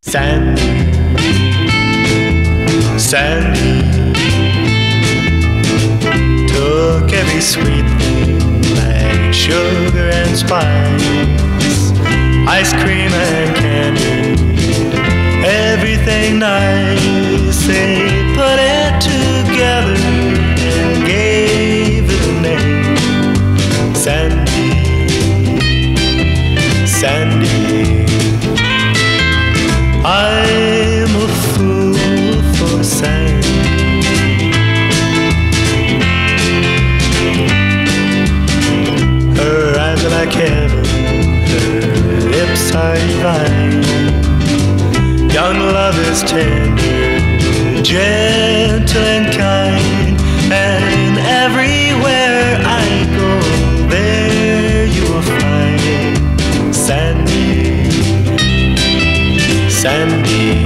Sandy, Sandy took every sweet thing like sugar and spice, ice cream and candy, everything nice. They put it together and gave it a name. Sandy, Sandy. I'm a fool for Sandy. Her eyes are like heaven, her lips are divine. Young love is tender, gentle and kind, and everywhere I go, there you will find Sandy, Sandy.